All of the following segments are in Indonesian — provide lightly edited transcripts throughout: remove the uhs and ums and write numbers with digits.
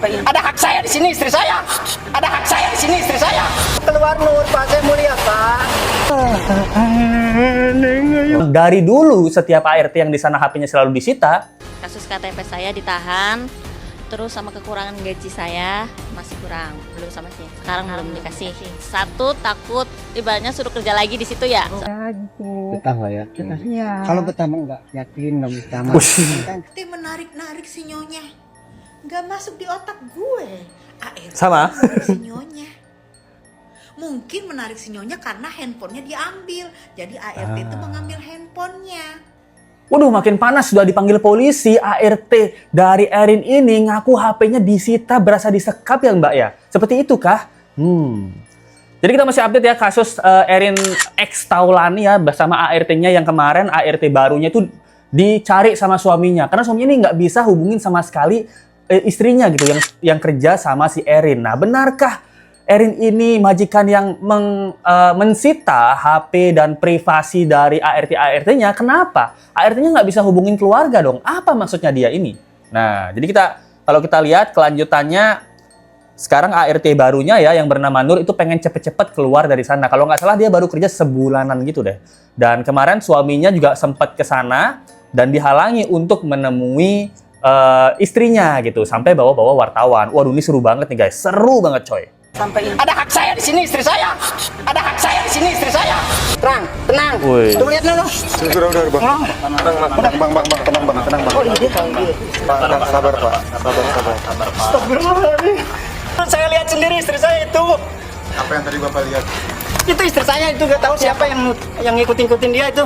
Ada hak saya di sini istri saya. Ada hak saya di sini istri saya. Keluar Nur, Pak, saya mulia, Pak. Dari dulu setiap ART yang di sana HP-nya selalu disita. Kasus KTP saya ditahan, terus sama kekurangan gaji saya masih kurang, belum sama sih. Sekarang belum dikasih. Satu takut ibaratnya suruh kerja lagi di situ ya. Betah lah ya. Iya. Kalau betah mah enggak yakin enggak betah mah. Nanti menarik-narik si nyonya. Nggak masuk di otak gue. ART Sama. menarik si nyonya. Mungkin menarik si nyonya karena handphonenya diambil. Jadi ART itu mengambil handphonenya. Waduh, makin panas, sudah dipanggil polisi. ART dari Erin ini ngaku HP-nya disita, berasa disekap ya Mbak ya? Seperti itu kah? Jadi kita masih update ya kasus Erin X Taulani ya bersama ART-nya yang kemarin ART barunya itu dicari sama suaminya. Karena suaminya ini nggak bisa hubungin sama sekali istrinya gitu yang kerja sama si Erin. Nah, benarkah Erin ini majikan yang mensita HP dan privasi dari ART-nya? Kenapa? ART-nya nggak bisa hubungin keluarga dong. Apa maksudnya dia ini? Nah, jadi kalau kita lihat kelanjutannya, sekarang ART barunya ya yang bernama Nur itu pengen cepet-cepet keluar dari sana. Kalau nggak salah dia baru kerja sebulanan gitu deh. Dan kemarin suaminya juga sempat ke sana dan dihalangi untuk menemui istrinya gitu. Sampai bawa-bawa wartawan. Waduh, ini seru banget nih guys. Seru banget coy. Sampai ada hak saya di sini istri saya. Ada hak saya di sini istri saya. Tenang. Woi. Tunggu lihat dulu. Sudah bang. Tenang bang. Oh, ini dia. Pak, sabar pak. Sabar. Astagfirullahaladzim. Saya lihat sendiri istri saya itu. Apa yang tadi bapak lihat? Itu istri saya itu nggak tahu siapa yang ngikutin dia itu.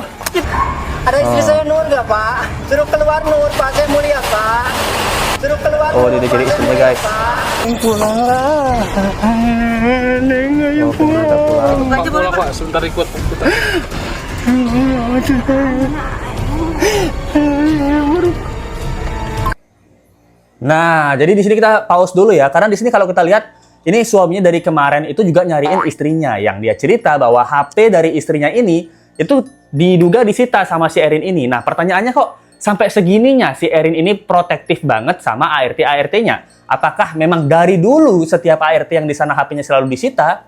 Ada istri saya Nur nggak Pak? Suruh keluar Nur, Pak, saya mulia Pak. Suruh keluar. Oh, Nur, dia jadi Pak, saya istrinya, mulia, guys. Pak. Pulang pak, sebentar ikut komputer. Nah, jadi di sini kita pause dulu ya, karena di sini kalau kita lihat ini suaminya dari kemarin itu juga nyariin istrinya, yang dia cerita bahwa HP dari istrinya ini itu diduga disita sama si Erin ini. Nah, pertanyaannya kok sampai segininya si Erin ini protektif banget sama ART-nya? Apakah memang dari dulu setiap ART yang di sana HP-nya selalu disita?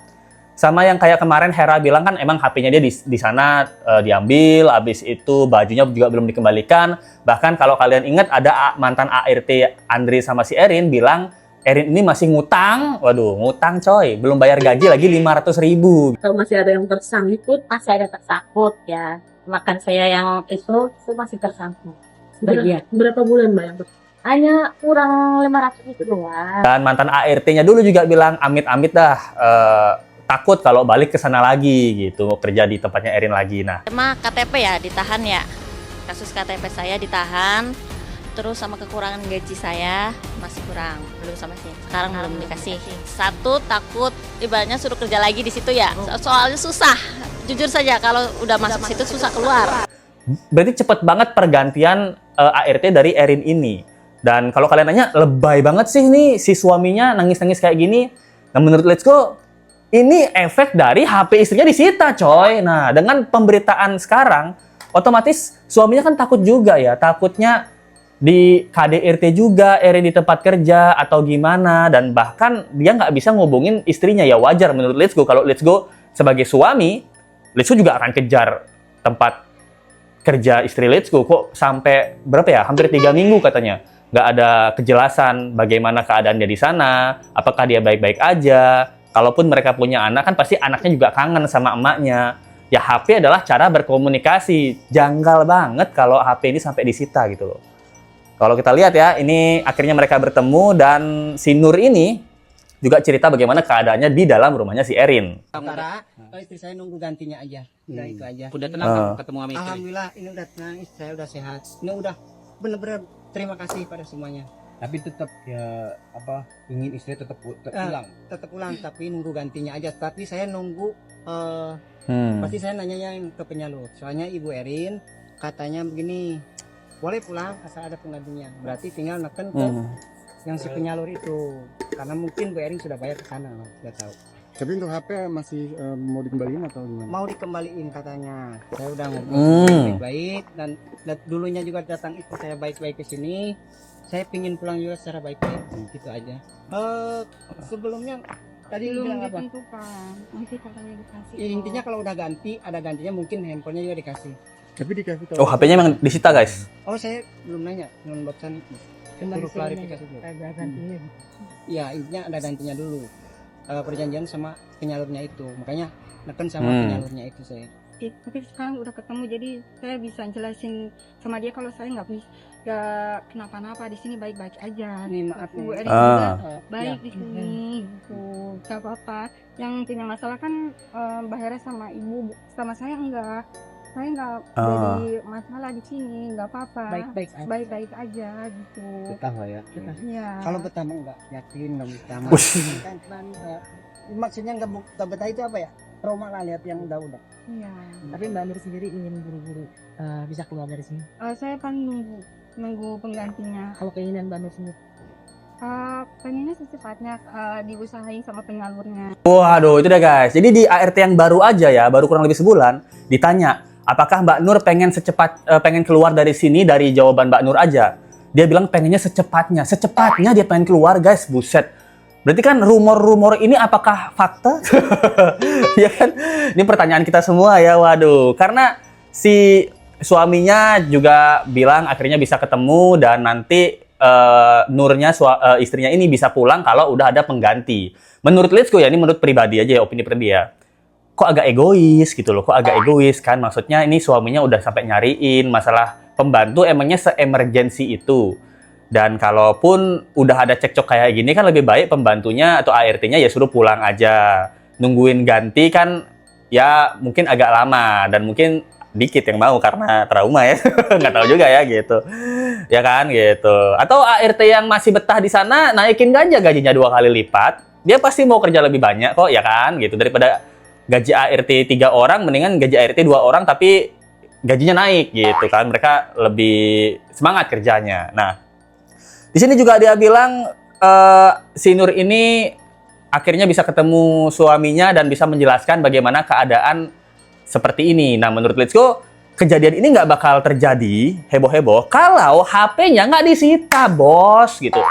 Sama yang kayak kemarin Hera bilang kan emang HP-nya dia di sana diambil, habis itu bajunya juga belum dikembalikan. Bahkan kalau kalian ingat ada mantan ART Andri sama si Erin bilang Erin ini masih ngutang. Waduh, ngutang coy, belum bayar gaji lagi 500.000. Kalau masih ada yang tersangkut, masih ada tersangkut ya. Makan saya yang itu masih tersangkut. Sebagian. Berapa bulan mbak yang Hanya kurang 500 itu doang. Dan mantan ART-nya dulu juga bilang amit-amit dah takut kalau balik ke sana lagi gitu, kerja di tempatnya Erin lagi. Nah, Sama KTP ya ditahan ya. Kasus KTP saya ditahan, terus sama kekurangan gaji saya masih kurang, belum sama sih. Sekarang belum dikasih. Satu takut ibaratnya suruh kerja lagi di situ ya. Soalnya susah. Jujur saja kalau udah masuk situ susah keluar. berarti cepet banget pergantian ART dari Erin ini. Dan kalau kalian nanya, lebay banget sih nih si suaminya nangis-nangis kayak gini. Nah, menurut Let's Go, ini efek dari HP istrinya disita, coy. Nah, dengan pemberitaan sekarang, otomatis suaminya kan takut juga ya. Takutnya di KDRT juga, Erin di tempat kerja, atau gimana. Dan bahkan dia nggak bisa ngubungin istrinya. Ya wajar menurut Let's Go. Kalau Let's Go sebagai suami, Let's Go juga akan kejar tempat kerja istri Let's Go. Kok sampai berapa ya? Hampir 3 minggu katanya. Nggak ada kejelasan bagaimana keadaannya di sana. Apakah dia baik-baik aja. Kalaupun mereka punya anak, kan pasti anaknya juga kangen sama emaknya. Ya HP adalah cara berkomunikasi. Janggal banget kalau HP ini sampai disita gitu loh. Kalau kita lihat ya, ini akhirnya mereka bertemu dan si Nur ini juga cerita bagaimana keadaannya di dalam rumahnya si Erin. Sementara istri saya nunggu gantinya aja. Udah itu aja. udah tenang kan ketemu sama istri? Alhamdulillah ini udah tenang, istri saya udah sehat. Ini udah bener-bener terima kasih pada semuanya. Tapi tetap ya apa ingin istri tetap pulang. Tetap pulang tapi nunggu gantinya aja. Tapi saya nunggu pasti saya nanya yang ke penyalur. Soalnya Ibu Erin katanya begini, boleh pulang asal ada penggantinya. Berarti tinggal neken ke yang si penyalur itu. Karena mungkin Bu Erin sudah bayar ke sana, sudah tahu. Tapi untuk HP masih mau dikembaliin atau gimana? Mau dikembaliin katanya. Saya udah ngomong baik-baik dan dulunya juga datang istri saya baik-baik ke sini. saya pingin pulang juga secara baik-baik, gitu aja. Sebelumnya tadi lu bilang apa? Nanti katanya dikasih. Ya, intinya kalau udah ganti, ada gantinya mungkin handphonenya juga dikasih. Tapi dikasih tahu. Oh, HP-nya emang disita, guys. Oh, saya belum nanya, belum barusan itu. Suruh klarifikasi dulu. Ada gantinya. Ya, intinya ada gantinya dulu. Perjanjian sama penyalurnya itu, makanya neken sama penyalurnya itu saya. Tapi sekarang udah ketemu, jadi saya bisa jelasin sama dia kalau saya nggak kenapa-napa, di sini baik-baik aja. Nih maaf Bu nih. Erin juga baik Ya. di sini, gitu. Gak apa-apa. Yang punya masalah kan Mbak Hera sama ibu, sama saya enggak. Saya nggak jadi masalah di sini, nggak apa-apa. Baik-baik aja gitu. Betah lah ya. Iya. Kalau betah mah enggak yakin enggak betah. Kan maksudnya enggak betah itu apa ya? Trauma lah lihat yang udah. Iya. Tapi Mbak Nur sendiri ingin buru-buru bisa keluar dari sini. Saya kan nunggu penggantinya. Kalau keinginan Mbak Nur sendiri? Pengennya secepatnya diusahain sama penyalurnya. Waduh, itu deh guys. Jadi di ART yang baru aja ya, baru kurang lebih sebulan, ditanya, apakah Mbak Nur pengen pengen keluar dari sini dari jawaban Mbak Nur aja. Dia bilang pengennya secepatnya. Secepatnya dia pengen keluar, guys. Buset. Berarti kan rumor-rumor ini apakah fakta? Ya kan? Ini pertanyaan kita semua ya, waduh. Karena si suaminya juga bilang akhirnya bisa ketemu dan nanti Nurnya istrinya ini bisa pulang kalau udah ada pengganti. Menurut Letsko ya, ini menurut pribadi aja ya, opini pribadi ya. Kok agak egois gitu loh, kok agak egois kan? Maksudnya ini suaminya udah sampai nyariin masalah pembantu, emangnya se-emergency itu. Dan kalaupun udah ada cekcok kayak gini kan lebih baik pembantunya atau ART-nya ya suruh pulang aja. Nungguin ganti kan ya mungkin agak lama dan mungkin dikit yang mau karena trauma ya. Nggak tahu juga ya gitu. Ya kan gitu. Atau ART yang masih betah di sana naikin aja gajinya 2 kali lipat. Dia pasti mau kerja lebih banyak kok ya kan gitu. Daripada gaji ART 3 orang mendingan gaji ART 2 orang tapi gajinya naik gitu kan. Mereka lebih semangat kerjanya. Nah, di sini juga dia bilang si Nur ini akhirnya bisa ketemu suaminya dan bisa menjelaskan bagaimana keadaan seperti ini. Nah, menurut Letsko, kejadian ini nggak bakal terjadi heboh-heboh kalau HP-nya nggak disita, bos, gitu.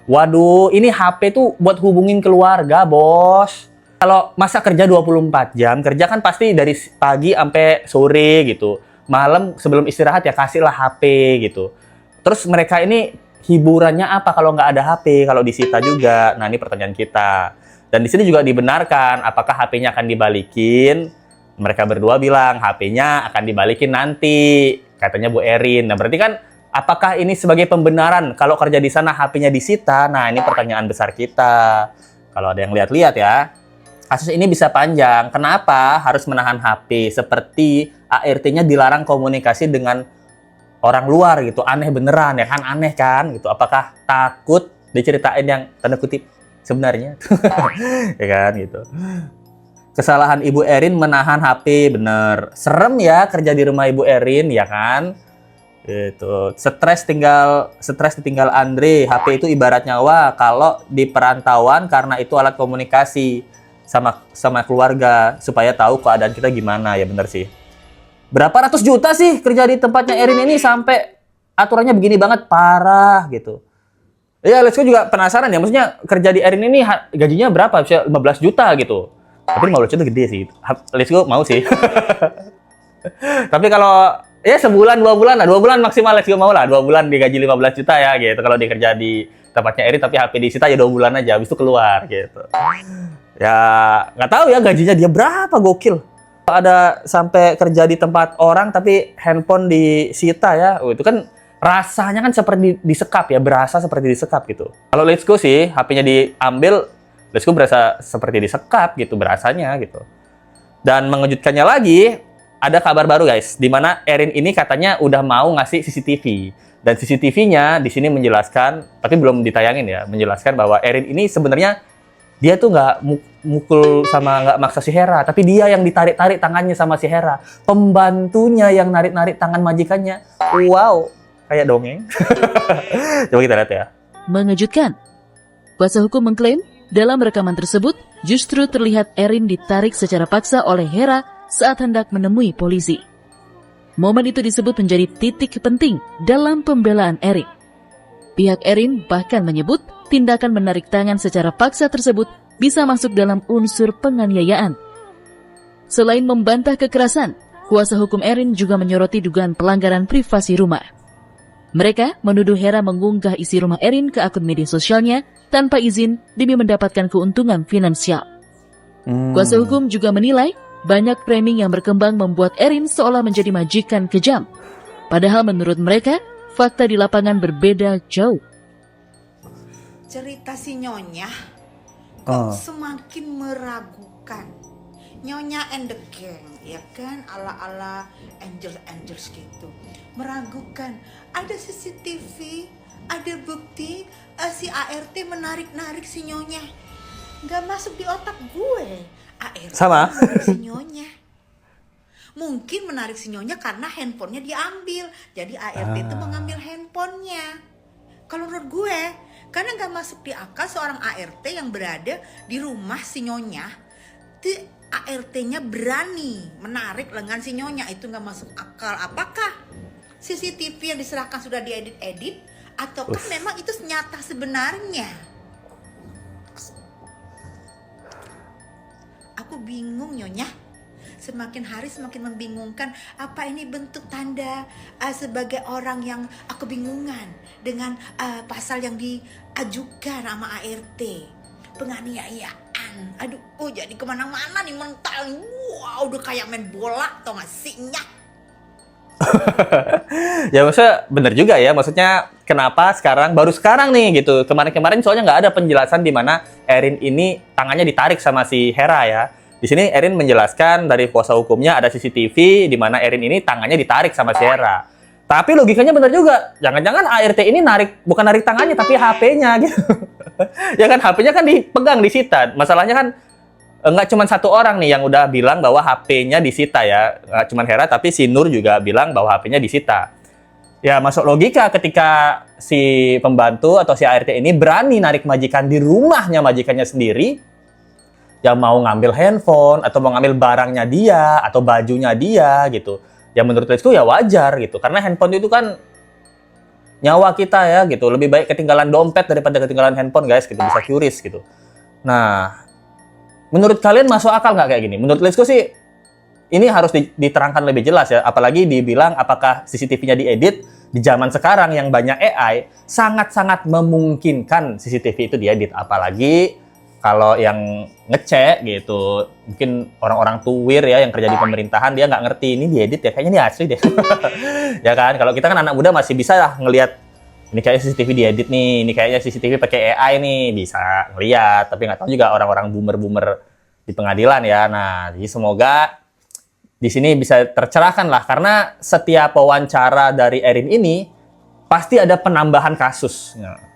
Waduh, ini HP tuh buat hubungin keluarga, bos. Kalau masa kerja 24 jam, kerja kan pasti dari pagi sampai sore gitu. Malam sebelum istirahat ya kasihlah HP gitu. Terus mereka ini hiburannya apa kalau nggak ada HP, kalau disita juga? Nah, ini pertanyaan kita. Dan di sini juga dibenarkan, apakah HP-nya akan dibalikin? Mereka berdua bilang HP-nya akan dibalikin nanti, katanya Bu Erin. Nah, berarti kan apakah ini sebagai pembenaran kalau kerja di sana HP-nya disita? Nah, ini pertanyaan besar kita. Kalau ada yang lihat-lihat ya, kasus ini bisa panjang. Kenapa harus menahan HP? Seperti ART-nya dilarang komunikasi dengan orang luar gitu. Aneh beneran ya kan? Aneh kan gitu. Apakah takut diceritain yang tanda kutip sebenarnya? Ya kan gitu. Kesalahan Ibu Erin menahan HP, bener. Serem ya kerja di rumah Ibu Erin, ya kan? Gitu. Stres ditinggal Andre. HP itu ibarat nyawa kalau di perantauan karena itu alat komunikasi sama keluarga supaya tahu keadaan kita gimana, ya bener sih. Berapa ratus juta sih kerja di tempatnya Erin ini sampai aturannya begini banget, parah gitu. Ya, Letsko juga penasaran ya, maksudnya kerja di Erin ini gajinya berapa? Bisa 15 juta gitu. Tapi 15 juta gede sih. Letsko mau sih. Tapi kalau ya sebulan, 2 bulan lah. 2 bulan maksimal Letsko mau lah. 2 bulan digaji 15 juta ya gitu. Kalau dikerja di tempatnya Erin tapi HP disita ya 2 bulan aja. Habis itu keluar gitu. Ya nggak tahu ya gajinya dia berapa, gokil. Ada sampai kerja di tempat orang tapi handphone disita ya. Itu kan rasanya kan seperti disekap ya. Berasa seperti disekap gitu. Kalau Letsko sih HP-nya diambil, Letsko berasa seperti disekap gitu, berasanya gitu. Dan mengejutkannya lagi, ada kabar baru guys, di mana Erin ini katanya udah mau ngasih CCTV. Dan CCTV-nya di sini menjelaskan, tapi belum ditayangin ya, menjelaskan bahwa Erin ini sebenarnya dia tuh nggak mukul sama nggak maksa si Hera, tapi dia yang ditarik-tarik tangannya sama si Hera. Pembantunya yang narik-narik tangan majikannya. Wow, kayak dongeng. Coba kita lihat ya. Mengejutkan. Kuasa hukum mengklaim dalam rekaman tersebut, justru terlihat Erin ditarik secara paksa oleh Hera saat hendak menemui polisi. Momen itu disebut menjadi titik penting dalam pembelaan Erin. Pihak Erin bahkan menyebut tindakan menarik tangan secara paksa tersebut bisa masuk dalam unsur penganiayaan. Selain membantah kekerasan, kuasa hukum Erin juga menyoroti dugaan pelanggaran privasi rumah. Mereka menuduh Hera mengunggah isi rumah Erin ke akun media sosialnya tanpa izin demi mendapatkan keuntungan finansial. Kuasa hukum juga menilai banyak framing yang berkembang membuat Erin seolah menjadi majikan kejam. Padahal menurut mereka, fakta di lapangan berbeda jauh. Cerita si Nyonya kok semakin meragukan. Nyonya and the gang, ya kan, ala-ala angels gitu. Meragukan. Ada CCTV, ada bukti si ART menarik-narik si Nyonya. Gak masuk di otak gue. ART sama menarik si Nyonya. Mungkin menarik si Nyonya karena handphonenya diambil. Jadi ART itu mengambil handphonenya. Kalau menurut gue, karena gak masuk di akal seorang ART yang berada di rumah si Nyonya, ART-nya berani menarik lengan si Nyonya. Itu gak masuk akal. Apakah CCTV yang diserahkan sudah diedit-edit, ataukah memang itu nyata sebenarnya? Aku bingung, Nyonya. Semakin hari semakin membingungkan. Apa ini bentuk tanda sebagai orang yang kebingungan dengan pasal yang diajukan sama ART, penganiayaan. Aduh, jadi kemana-mana nih mental. Wow, udah kayak main bola, tau gak sih, Nyak? Ya maksudnya bener juga ya, maksudnya kenapa baru sekarang nih gitu. Kemarin-kemarin soalnya nggak ada penjelasan di mana Erin ini tangannya ditarik sama si Hera ya. Di sini Erin menjelaskan dari kuasa hukumnya ada CCTV di mana Erin ini tangannya ditarik sama si Hera. Tapi logikanya bener juga, jangan-jangan ART ini bukan narik tangannya tapi HP-nya gitu. Ya kan, HP-nya kan dipegang, disita. Masalahnya kan nggak cuma satu orang nih yang udah bilang bahwa HP-nya disita ya. Nggak cuma Hera, tapi si Nur juga bilang bahwa HP-nya disita. Ya masuk logika ketika si pembantu atau si ART ini berani narik majikan di rumahnya majikannya sendiri, yang mau ngambil handphone atau mau ngambil barangnya dia atau bajunya dia gitu. Ya menurut Lesko ya wajar gitu. Karena handphone itu kan nyawa kita ya gitu. Lebih baik ketinggalan dompet daripada ketinggalan handphone guys gitu. Bisa curious gitu. Nah, menurut kalian masuk akal nggak kayak gini? Menurut Lesko sih ini harus diterangkan lebih jelas ya. Apalagi dibilang apakah CCTV-nya diedit. Di zaman sekarang yang banyak AI, sangat-sangat memungkinkan CCTV itu diedit. Apalagi kalau yang ngecek gitu, mungkin orang-orang tuwir ya yang kerja di pemerintahan, dia nggak ngerti ini diedit ya, kayaknya ini asli deh. Ya kan, kalau kita kan anak muda masih bisa lah ngelihat ini kayaknya CCTV diedit nih, ini kayaknya CCTV pakai AI nih, bisa ngelihat. Tapi nggak tahu juga orang-orang boomer-boomer di pengadilan ya. Nah, jadi semoga di sini bisa tercerahkan lah, karena setiap wawancara dari Erin ini pasti ada penambahan kasus. Nah,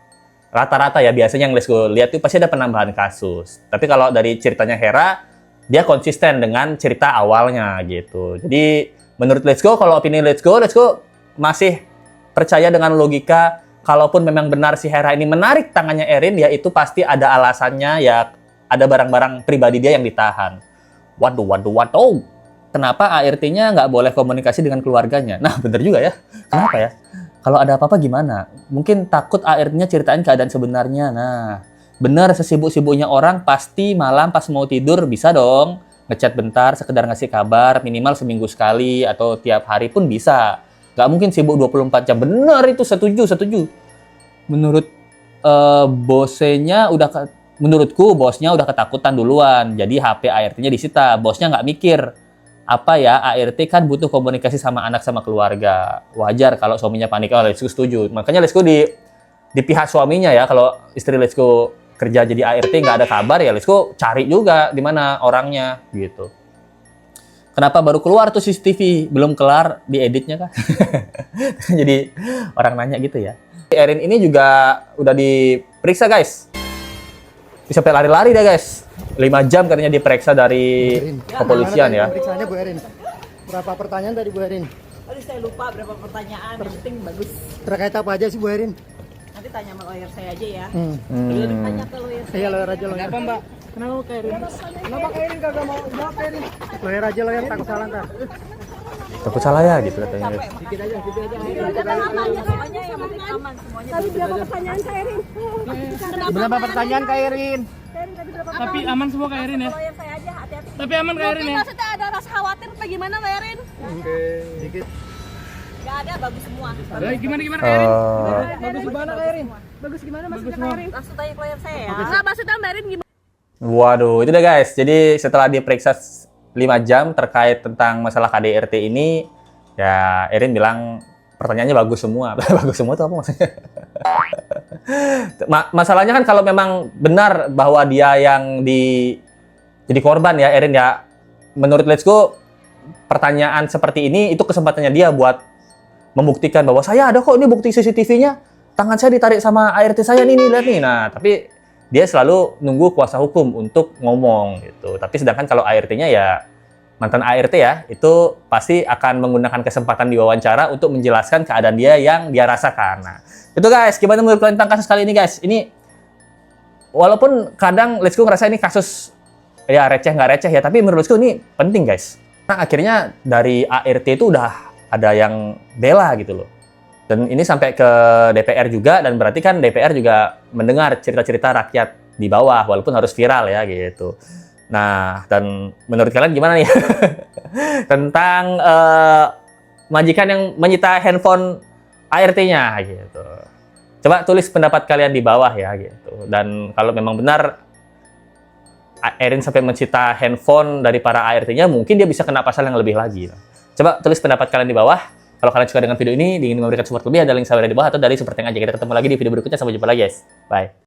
rata-rata ya biasanya yang Lesko lihat itu pasti ada penambahan kasus. Tapi kalau dari ceritanya Hera, dia konsisten dengan cerita awalnya gitu. Jadi menurut Lesko, kalau opini Lesko masih percaya dengan logika, kalaupun memang benar si Hera ini menarik tangannya Erin, ya itu pasti ada alasannya, ya ada barang-barang pribadi dia yang ditahan. Waduh. Kenapa ART-nya nggak boleh komunikasi dengan keluarganya? Nah bener juga ya. Kenapa ya? Kalau ada apa-apa gimana? Mungkin takut ART-nya ceritain keadaan sebenarnya. Nah, benar sesibuk-sibuknya orang pasti malam pas mau tidur bisa dong ngechat bentar, sekedar ngasih kabar, minimal seminggu sekali atau tiap hari pun bisa. Nggak mungkin sibuk 24 jam. Benar itu, setuju. Menurut menurutku bosnya udah ketakutan duluan. Jadi HP ART-nya disita. Bosnya nggak mikir. Apa ya, ART kan butuh komunikasi sama anak sama keluarga. Wajar kalau suaminya panik. Oh, Lesko setuju. Makanya Lesko di pihak suaminya ya. Kalau istri Lesko kerja jadi ART nggak ada kabar ya Lesko cari juga di mana orangnya gitu. Kenapa baru keluar tuh CCTV? Belum kelar dieditnya kah? Jadi orang nanya gitu ya. Erin ini juga udah diperiksa guys. Bisa sampai lari-lari deh guys. 5 jam katanya diperiksa dari kepolisian ya. Periksaannya Bu Erin. Berapa pertanyaan tadi Bu Erin? Aduh saya lupa berapa pertanyaan. Yang penting bagus. Terkait apa aja sih Bu Erin? Nanti tanya sama lawyer saya aja ya. Tanya ke lawyer saya. Iya lawyer aja lawyer. Kenapa Mbak? Kenapa Kak Erin? Kenapa Kak Erin kagak mau jawab Erin? Lawyer aja lawyer takut salah ntar. takut salah ya gitu katanya. Tadi berapa pertanyaan Kak Erin? Berapa pertanyaan Kak Erin? Tapi aman semua Kak Erin ya? Tapi aman Kak Erin ya? Maksudnya ada rasa khawatir apa gimana Kak Erin? Dikit. Gak ada, bagus semua. Gimana Kak Erin? Bagus gimana Kak Erin? Bagus gimana maksudnya Kak Erin? Langsung tanya klien saya ya. Enggak, maksudnya Mbak Erin gimana? Waduh, itu deh guys. Jadi setelah diperiksa 5 jam terkait tentang masalah KDRT ini, ya Erin bilang pertanyaannya bagus semua. Bagus semua itu apa maksudnya? Masalahnya kan kalau memang benar bahwa dia yang jadi korban ya Erin ya, menurut Let's Go pertanyaan seperti ini itu kesempatannya dia buat membuktikan bahwa saya ada kok, ini bukti CCTV-nya, tangan saya ditarik sama ART saya nih, lihat nih. Nah, tapi dia selalu nunggu kuasa hukum untuk ngomong gitu. Tapi sedangkan kalau ART-nya ya mantan ART ya, itu pasti akan menggunakan kesempatan di wawancara untuk menjelaskan keadaan dia yang dia rasakan. Nah, itu guys, gimana menurut kalian tentang kasus kali ini guys? Ini walaupun kadang Let's Go ngerasa ini kasus ya receh nggak receh ya, tapi menurut Let's Go ini penting guys. Nah, akhirnya dari ART itu udah ada yang bela gitu loh. Dan ini sampai ke DPR juga, dan berarti kan DPR juga mendengar cerita-cerita rakyat di bawah, walaupun harus viral ya gitu. Nah, dan menurut kalian gimana nih tentang majikan yang menyita handphone ART-nya gitu? Coba tulis pendapat kalian di bawah ya gitu. Dan kalau memang benar Erin sampai menyita handphone dari para ART-nya, mungkin dia bisa kena pasal yang lebih lagi. Coba tulis pendapat kalian di bawah. Kalau kalian suka dengan video ini, ingin memberikan support lebih, ada link saya di bawah atau dari Super Thank aja. Kita ketemu lagi di video berikutnya. Sampai jumpa lagi guys. Bye.